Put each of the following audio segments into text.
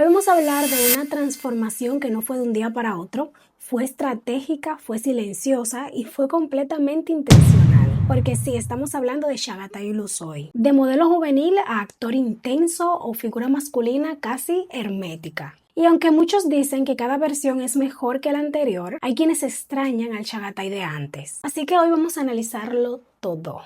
Debemos hablar de una transformación que no fue de un día para otro, fue estratégica, fue silenciosa y fue completamente intencional. Porque sí, estamos hablando de Chagatai Ulusoy, de modelo juvenil a actor intenso o figura masculina casi hermética. Y aunque muchos dicen que cada versión es mejor que la anterior, hay quienes extrañan al Chagatai de antes. Así que hoy vamos a analizarlo todo.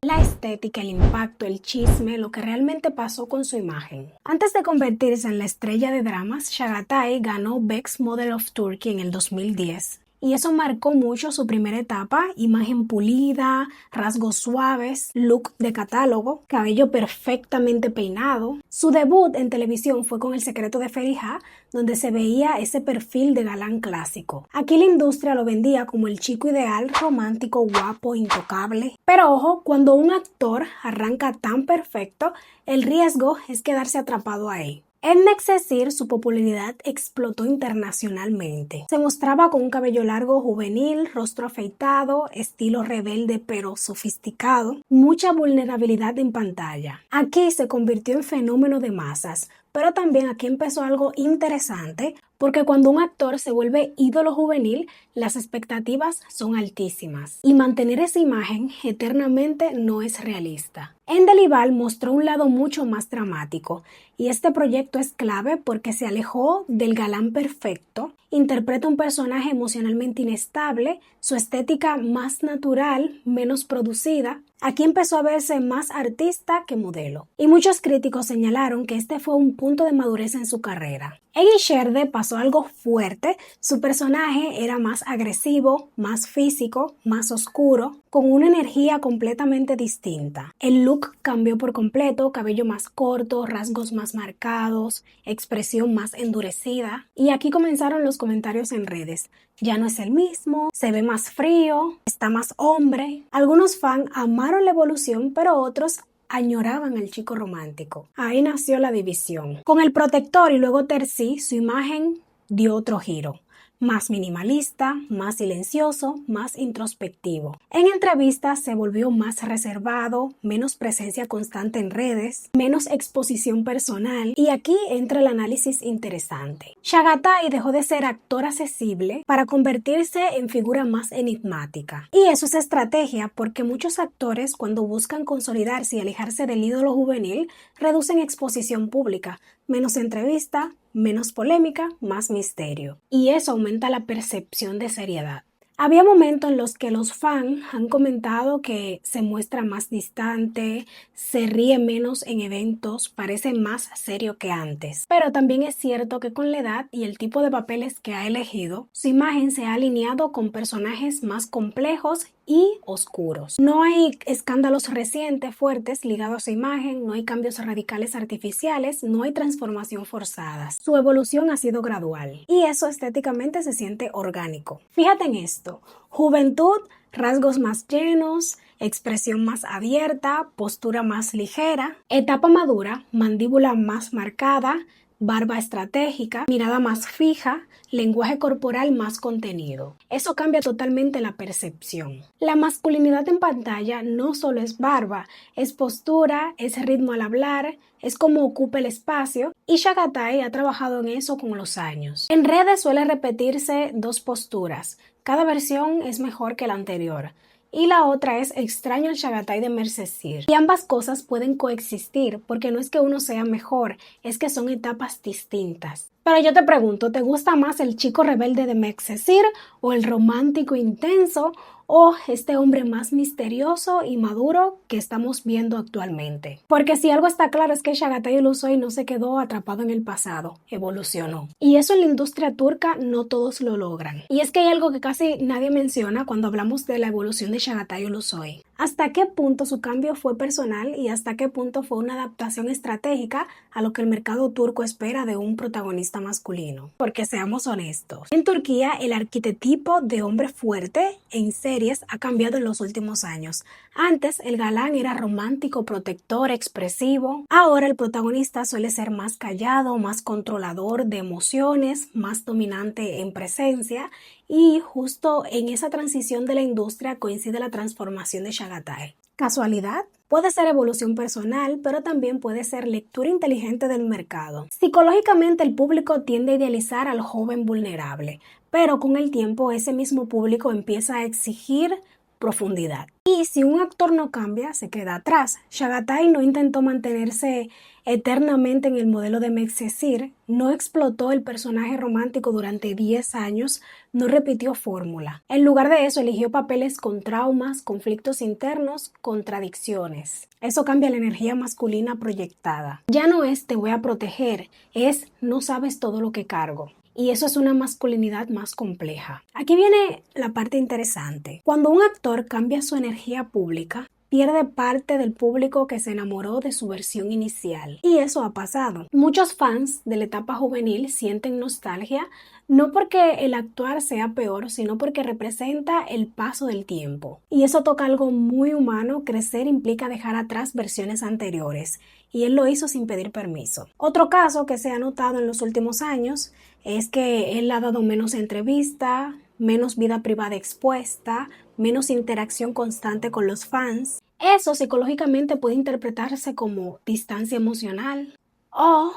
La estética, el impacto, el chisme, lo que realmente pasó con su imagen. Antes de convertirse en la estrella de dramas, Chagatai ganó Best Model of Turkey en el 2010. Y eso marcó mucho su primera etapa, imagen pulida, rasgos suaves, look de catálogo, cabello perfectamente peinado. Su debut en televisión fue con El secreto de Feriha, donde se veía ese perfil de galán clásico. Aquí la industria lo vendía como el chico ideal, romántico, guapo, intocable. Pero ojo, cuando un actor arranca tan perfecto, el riesgo es quedarse atrapado ahí. En Mexesir, su popularidad explotó internacionalmente. Se mostraba con un cabello largo juvenil, rostro afeitado, estilo rebelde pero sofisticado, mucha vulnerabilidad en pantalla. Aquí se convirtió en fenómeno de masas, pero también aquí empezó algo interesante, porque cuando un actor se vuelve ídolo juvenil, las expectativas son altísimas y mantener esa imagen eternamente no es realista. Endelival mostró un lado mucho más dramático y este proyecto es clave porque se alejó del galán perfecto, interpreta un personaje emocionalmente inestable, su estética más natural, menos producida. Aquí empezó a verse más artista que modelo. Y muchos críticos señalaron que este fue un punto de madurez en su carrera. En Isherde pasó algo fuerte, su personaje era más agresivo, más físico, más oscuro, con una energía completamente distinta. El look cambió por completo, cabello más corto, rasgos más marcados, expresión más endurecida. Y aquí comenzaron los comentarios en redes. Ya no es el mismo, se ve más frío, está más hombre. Algunos fans amaron la evolución, pero otros añoraban al chico romántico. Ahí nació la división. Con El Protector y luego Terzi, su imagen dio otro giro. Más minimalista, más silencioso, más introspectivo. En entrevistas se volvió más reservado, menos presencia constante en redes, menos exposición personal, y aquí entra el análisis interesante. Chagatai dejó de ser actor accesible para convertirse en figura más enigmática. Y eso es estrategia porque muchos actores, cuando buscan consolidarse y alejarse del ídolo juvenil, reducen exposición pública, menos entrevista, menos polémica, más misterio. Y eso aumenta la percepción de seriedad. Había momentos en los que los fans han comentado que se muestra más distante, se ríe menos en eventos, parece más serio que antes. Pero también es cierto que con la edad y el tipo de papeles que ha elegido, su imagen se ha alineado con personajes más complejos y oscuros. No hay escándalos recientes fuertes ligados a su imagen, no hay cambios radicales artificiales, no hay transformación forzada. Su evolución ha sido gradual y eso estéticamente se siente orgánico. Fíjate en esto, juventud, rasgos más llenos, expresión más abierta, postura más ligera, etapa madura, mandíbula más marcada, barba estratégica, mirada más fija, lenguaje corporal más contenido. Eso cambia totalmente la percepción. La masculinidad en pantalla no solo es barba, es postura, es ritmo al hablar, es cómo ocupa el espacio, y Chagatai ha trabajado en eso con los años. En redes suele repetirse dos posturas, cada versión es mejor que la anterior. Y la otra es extraño el Chagatai de Mexesir. Y ambas cosas pueden coexistir porque no es que uno sea mejor, es que son etapas distintas. Pero yo te pregunto, ¿te gusta más el chico rebelde de Mexesir o el romántico intenso o este hombre más misterioso y maduro que estamos viendo actualmente? Porque si algo está claro es que Chagatai Ulusoy no se quedó atrapado en el pasado, evolucionó. Y eso en la industria turca no todos lo logran. Y es que hay algo que casi nadie menciona cuando hablamos de la evolución de Chagatai Ulusoy. ¿Hasta qué punto su cambio fue personal y hasta qué punto fue una adaptación estratégica a lo que el mercado turco espera de un protagonista masculino? Porque seamos honestos, en Turquía el arquetipo de hombre fuerte en series ha cambiado en los últimos años. Antes el galán era romántico, protector, expresivo. Ahora el protagonista suele ser más callado, más controlador de emociones, más dominante en presencia. Y justo en esa transición de la industria coincide la transformación de Chagatai. ¿Casualidad? Puede ser evolución personal, pero también puede ser lectura inteligente del mercado. Psicológicamente, el público tiende a idealizar al joven vulnerable, pero con el tiempo ese mismo público empieza a exigir profundidad. Y si un actor no cambia, se queda atrás. Chagatai no intentó mantenerse eternamente en el modelo de Mexesir, no explotó el personaje romántico durante 10 años, no repitió fórmula. En lugar de eso, eligió papeles con traumas, conflictos internos, contradicciones. Eso cambia la energía masculina proyectada. Ya no es te voy a proteger, es no sabes todo lo que cargo. Y eso es una masculinidad más compleja. Aquí viene la parte interesante. Cuando un actor cambia su energía pública, pierde parte del público que se enamoró de su versión inicial. Y eso ha pasado. Muchos fans de la etapa juvenil sienten nostalgia, no porque el actuar sea peor, sino porque representa el paso del tiempo. Y eso toca algo muy humano. Crecer implica dejar atrás versiones anteriores. Y él lo hizo sin pedir permiso. Otro caso que se ha notado en los últimos años es que él ha dado menos entrevista, menos vida privada expuesta, menos interacción constante con los fans. Eso psicológicamente puede interpretarse como distancia emocional o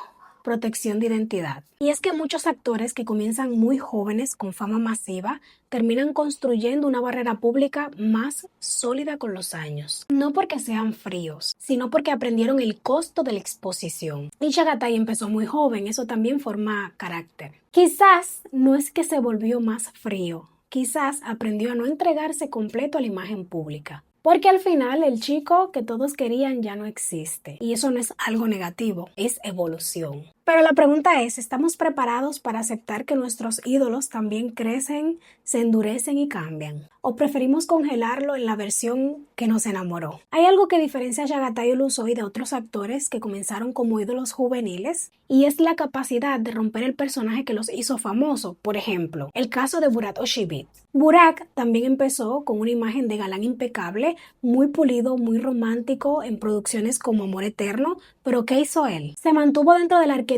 protección de identidad. Y es que muchos actores que comienzan muy jóvenes con fama masiva terminan construyendo una barrera pública más sólida con los años. No porque sean fríos, sino porque aprendieron el costo de la exposición. Y Chagatai empezó muy joven, eso también forma carácter. Quizás no es que se volvió más frío, quizás aprendió a no entregarse completo a la imagen pública. Porque al final el chico que todos querían ya no existe. Y eso no es algo negativo, es evolución. Pero la pregunta es, ¿estamos preparados para aceptar que nuestros ídolos también crecen, se endurecen y cambian? ¿O preferimos congelarlo en la versión que nos enamoró? Hay algo que diferencia a Chagatai Olusoy de otros actores que comenzaron como ídolos juveniles y es la capacidad de romper el personaje que los hizo famosos. Por ejemplo, el caso de Burak Özçivit. Burak también empezó con una imagen de galán impecable, muy pulido, muy romántico en producciones como Amor Eterno, pero ¿qué hizo él? Se mantuvo dentro del arquetipo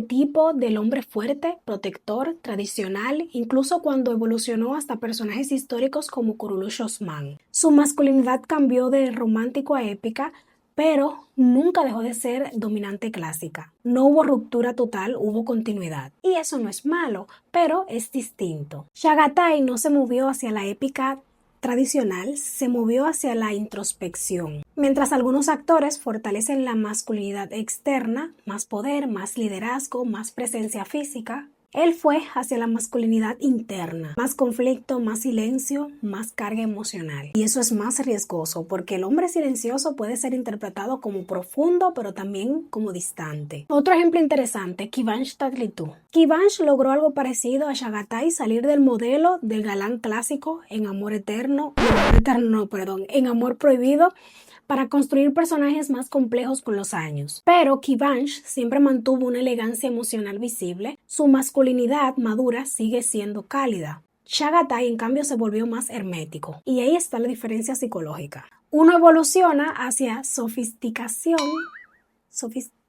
del hombre fuerte, protector, tradicional, incluso cuando evolucionó hasta personajes históricos como Kuruluş Osman. Su masculinidad cambió de romántico a épica, pero nunca dejó de ser dominante clásica. No hubo ruptura total, hubo continuidad. Y eso no es malo, pero es distinto. Chagatai no se movió hacia la épica tradicional, se movió hacia la introspección. Mientras algunos actores fortalecen la masculinidad externa, más poder, más liderazgo, más presencia física, él fue hacia la masculinidad interna, más conflicto, más silencio, más carga emocional. Y eso es más riesgoso porque el hombre silencioso puede ser interpretado como profundo, pero también como distante. Otro ejemplo interesante, Kıvanç Tatlıtuğ. Kıvanç logró algo parecido a Chagatai, salir del modelo del galán clásico en en Amor Prohibido, para construir personajes más complejos con los años. Pero Kıvanç siempre mantuvo una elegancia emocional visible, su masculinidad madura sigue siendo cálida. Chagatai, en cambio, se volvió más hermético. Y ahí está la diferencia psicológica. Uno evoluciona hacia sofisticación.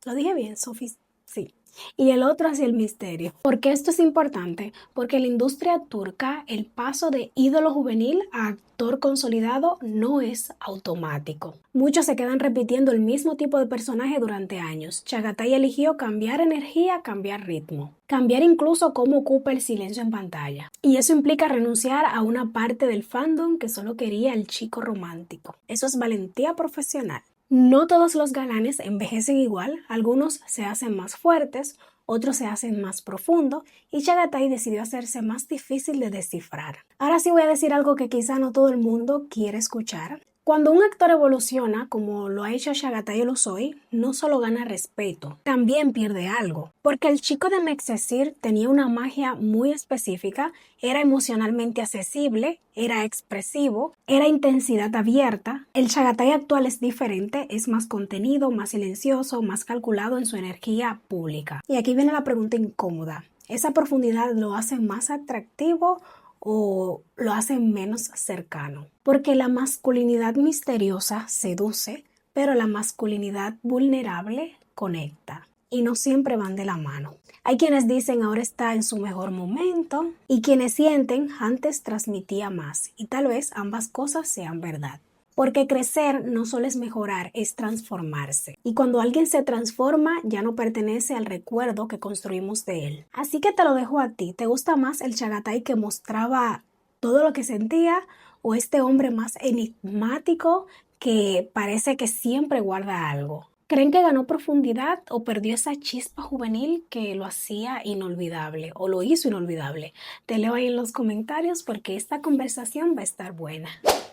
¿Lo dije bien? Sí. Y el otro hacia el misterio. ¿Por qué esto es importante? Porque en la industria turca el paso de ídolo juvenil a actor consolidado no es automático. Muchos se quedan repitiendo el mismo tipo de personaje durante años. Chagatai eligió cambiar energía, cambiar ritmo. Cambiar incluso cómo ocupa el silencio en pantalla. Y eso implica renunciar a una parte del fandom que solo quería el chico romántico. Eso es valentía profesional. No todos los galanes envejecen igual, algunos se hacen más fuertes, otros se hacen más profundos y Chagatai decidió hacerse más difícil de descifrar. Ahora sí voy a decir algo que quizá no todo el mundo quiere escuchar. Cuando un actor evoluciona, como lo ha hecho Chagatai Olusoy, no solo gana respeto, también pierde algo. Porque el chico de Mexesir tenía una magia muy específica, era emocionalmente accesible, era expresivo, era intensidad abierta. El Chagatai actual es diferente, es más contenido, más silencioso, más calculado en su energía pública. Y aquí viene la pregunta incómoda. ¿Esa profundidad lo hace más atractivo o lo hace menos cercano? Porque la masculinidad misteriosa seduce, pero la masculinidad vulnerable conecta. Y no siempre van de la mano. Hay quienes dicen ahora está en su mejor momento y quienes sienten antes transmitía más. Y tal vez ambas cosas sean verdad. Porque crecer no solo es mejorar, es transformarse. Y cuando alguien se transforma, ya no pertenece al recuerdo que construimos de él. Así que te lo dejo a ti. ¿Te gusta más el Chagatai que mostraba todo lo que sentía o este hombre más enigmático que parece que siempre guarda algo? ¿Creen que ganó profundidad o perdió esa chispa juvenil que lo hacía inolvidable o lo hizo inolvidable? Te leo ahí en los comentarios porque esta conversación va a estar buena.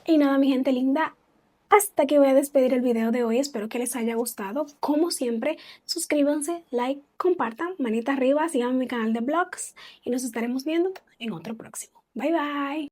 Y nada, mi gente linda, hasta que voy a despedir el video de hoy. Espero que les haya gustado. Como siempre, suscríbanse, like, compartan, manita arriba, sigan mi canal de vlogs y nos estaremos viendo en otro próximo. Bye bye.